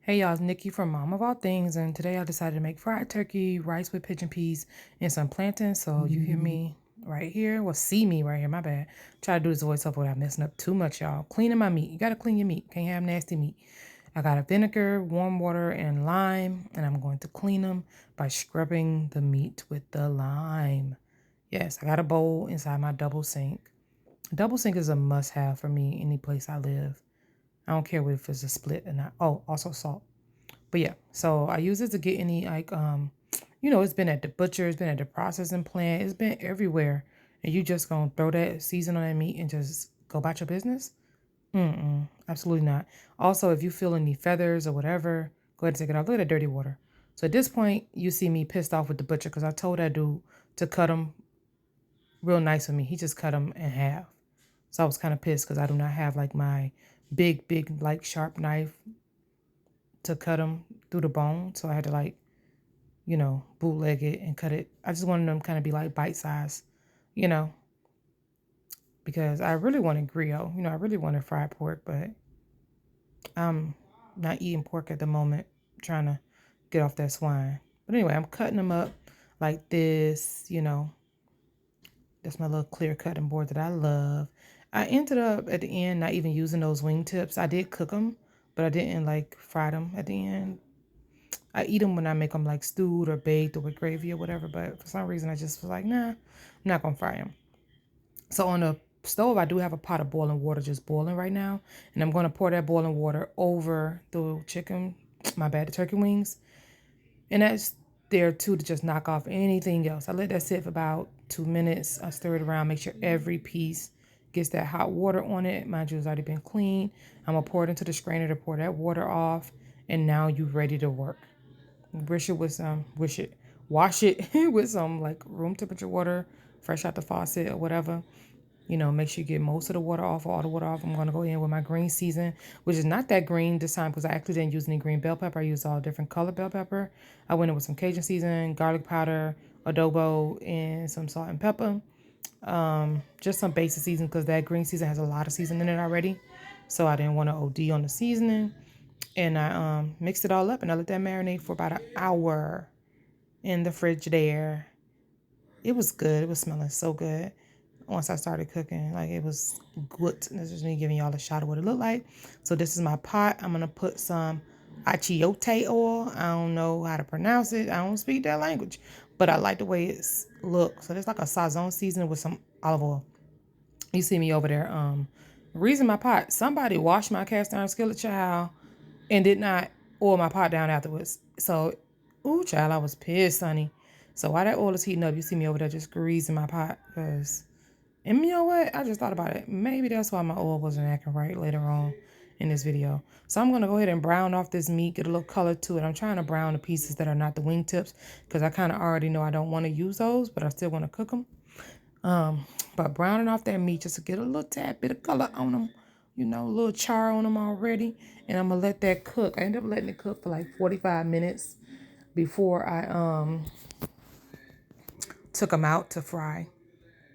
Hey y'all, it's Nikki from Mom of All Things, and today I decided to make fried turkey, rice with pigeon peas, and some plantains. So you hear me right here, well, see me right here. My bad. Try to do this voiceover without messing up too much, y'all. Cleaning my meat. You gotta clean your meat. Can't have nasty meat. I got a vinegar, warm water, and lime, and I'm going to clean them by scrubbing the meat with the lime. Yes, I got a bowl inside my double sink. Double sink is a must-have for me any place I live. I don't care if it's a split or not. Oh, also salt. But yeah, so I use it to get any it's been at the butcher, it's been at the processing plant, it's been everywhere. And you just gonna throw that season on that meat and just go about your business? Absolutely not. Also, if you feel any feathers or whatever, go ahead and take it off. Look at that dirty water. So at this point, you see me pissed off with the butcher because I told that dude to cut them real nice with me. He just cut them in half. So I was kind of pissed because I do not have like my big, like sharp knife to cut them through the bone. So I had to bootleg it and cut it. I just wanted them kind of be like bite size, you know, because I really wanted griot. I really wanted fried pork, but I'm not eating pork at the moment, trying to get off that swine. But anyway, I'm cutting them up like this. That's my little clear cutting board that I love. I ended up at the end not even using those wing tips. I did cook them, but I didn't like fry them at the end. I eat them when I make them like stewed or baked or with gravy or whatever. But for some reason, I just was like, nah, I'm not going to fry them. So on the stove, I do have a pot of boiling water just boiling right now. And I'm going to pour that boiling water over the chicken, the turkey wings. And that's there too to just knock off anything else. I let that sit for about 2 minutes. I stir it around, make sure every piece gets that hot water on it. Mind you, it's already been cleaned. I'm going to pour it into the strainer to pour that water off. And now you're ready to work. Wash it with some like room temperature water, fresh out the faucet or whatever. Make sure you get most of the water off, all the water off. I'm going to go in with my green season, which is not that green this time because I actually didn't use any green bell pepper. I used all different color bell pepper. I went in with some Cajun season, garlic powder, adobo, and some salt and pepper. Just some basic season because that green season has a lot of seasoning in it already. So I didn't want to OD on the seasoning. And I mixed it all up and I let that marinate for about an hour in the fridge there. It was good. It was smelling so good. Once I started cooking, like it was good. This is me giving y'all a shot of what it looked like. So this is my pot. I'm gonna put some achiote oil. I don't know how to pronounce it. I don't speak that language, but I like the way it looks. So there's like a sazon seasoning with some olive oil. You see me over there. Reason my pot. Somebody washed my cast iron skillet, child, and did not oil my pot down afterwards. So, ooh, child, I was pissed, honey. So while that oil is heating up, you see me over there just greasing my pot. And you know what? I just thought about it. Maybe that's why my oil wasn't acting right later on in this video. So I'm going to go ahead and brown off this meat, get a little color to it. I'm trying to brown the pieces that are not the wing tips because I kind of already know I don't want to use those, but I still want to cook them. But browning off that meat just to get a little tad bit of color on them, a little char on them already. And I'm gonna let that cook. I end up letting it cook for like 45 minutes before I took them out to fry.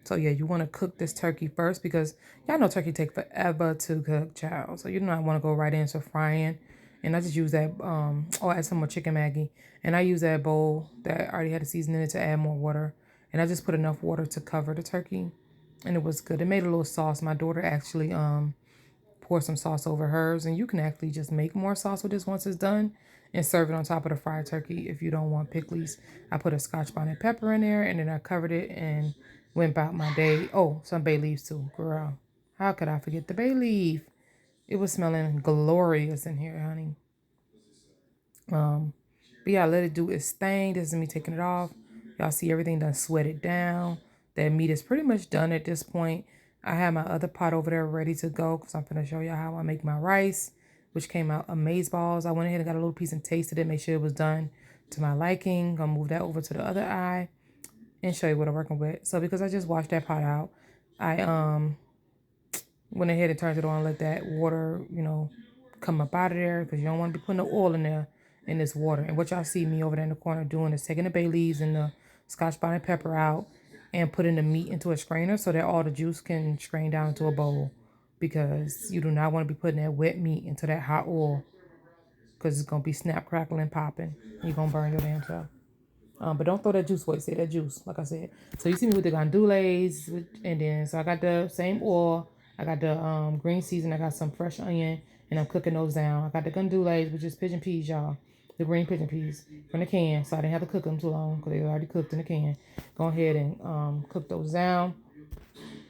So yeah, you want to cook this turkey first because y'all know turkey take forever to cook, child. So you do not want to go right into frying. And I just use that, or add some more chicken Maggi. And I use that bowl that already had a season in it to add more water. And I just put enough water to cover the turkey. And it was good. It made a little sauce. My daughter actually poured some sauce over hers. And you can actually just make more sauce with this once it's done and serve it on top of the fried turkey if you don't want pickles. I put a scotch bonnet pepper in there and then I covered it and went about my day. Oh, some bay leaves too, girl. How could I forget the bay leaf? It was smelling glorious in here, honey. But yeah, let it do its thing. This is me taking it off. Y'all see everything done sweated down. That meat is pretty much done at this point. I have my other pot over there ready to go because I'm going to show y'all how I make my rice, which came out amaze balls. I went ahead and got a little piece and tasted it, make sure it was done to my liking. Gonna move that over to the other eye and show you what I'm working with. So because I just washed that pot out, I went ahead and turned it on and let that water, come up out of there because you don't want to be putting the oil in there in this water. And what y'all see me over there in the corner doing is taking the bay leaves and the scotch bonnet pepper out and putting the meat into a strainer so that all the juice can strain down into a bowl because you do not want to be putting that wet meat into that hot oil. because it's going to be snap, crackling, popping. You're going to burn your damn self. But don't throw that juice away. Say that juice, like I said. So you see me with the gandules, and then so I got the same oil. I got the green season. I got some fresh onion, and I'm cooking those down. I got the gandules, which is pigeon peas, y'all. The green pigeon peas from the can. So I didn't have to cook them too long because they were already cooked in the can. Go ahead and cook those down.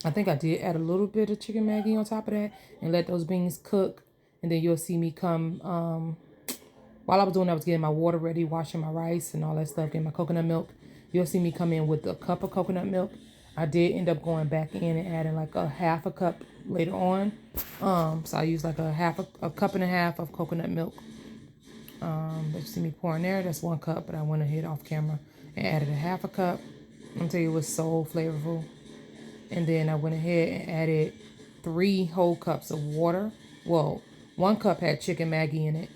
I think I did add a little bit of chicken Maggi on top of that and let those beans cook. And then you'll see me come while I was doing that, I was getting my water ready, washing my rice and all that stuff, getting my coconut milk. You'll see me come in with a cup of coconut milk. I did end up going back in and adding like a half a cup later on. So I used like a cup and a half of coconut milk. That you see me pouring there, that's 1 cup, but I went ahead off camera and added a half a cup. I'm gonna tell you, it was so flavorful. And then I went ahead and added 3 whole cups of water. Well, 1 cup had chicken Maggi in it,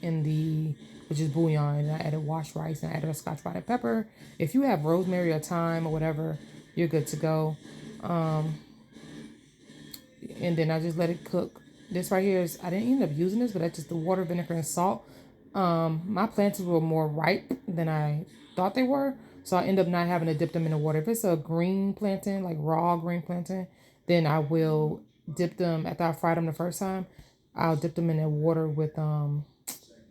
which is bouillon, and I added washed rice and I added a scotch bonnet pepper. If you have rosemary or thyme or whatever, you're good to go. And then I just let it cook. This right here is, I didn't end up using this, but that's just the water, vinegar, and salt. My plantains were more ripe than I thought they were, so I end up not having to dip them in the water. If it's a green plantain, like raw green plantain, then I will dip them after I fried them the first time. I'll dip them in the water with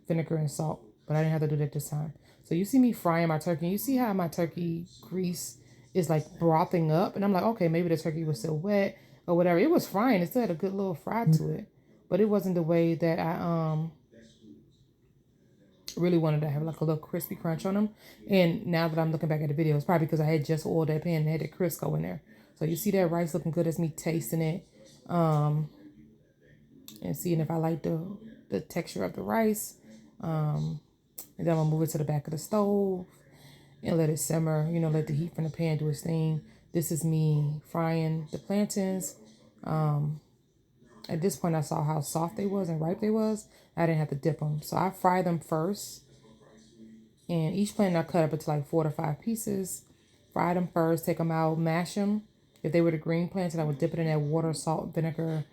vinegar and salt, but I didn't have to do that this time. So you see me frying my turkey. You see how my turkey grease is like brothing up, and I'm like, okay, maybe the turkey was still wet or whatever. It was frying. It still had a good little fry to it, but it wasn't the way that I really wanted to have like a little crispy crunch on them. And now that I'm looking back at the video, it's probably because I had just oiled that pan and had the Crisco in there. So you see that rice looking good. As me tasting it and seeing if I like the texture of the rice. And then I'm gonna move it to the back of the stove and let it simmer, let the heat from the pan do its thing. This is me frying the plantains. At this point, I saw how soft they was and ripe they was. I didn't have to dip them. So I fry them first. And each plantain I cut up into like 4 to 5 pieces. Fry them first, take them out, mash them. If they were the green plantain, I would dip it in that water, salt, vinegar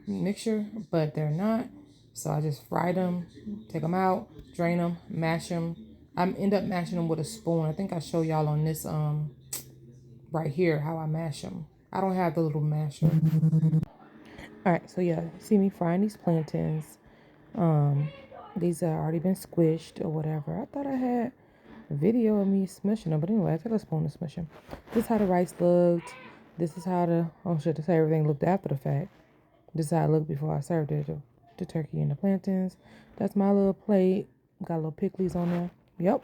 mixture, but they're not. So I just fry them, take them out, drain them, mash them. I end up mashing them with a spoon. I think I show y'all on this right here how I mash them. I don't have the little masher. All right, so yeah, see me frying these plantains. These are already been squished or whatever. I thought I had a video of me smushing them, but anyway, I took a spoon to smush them. This is how the rice looked. This is how this is how everything looked after the fact. This is how it looked before I served it, the turkey and the plantains. That's my little plate. Got little pickles on there. Yep.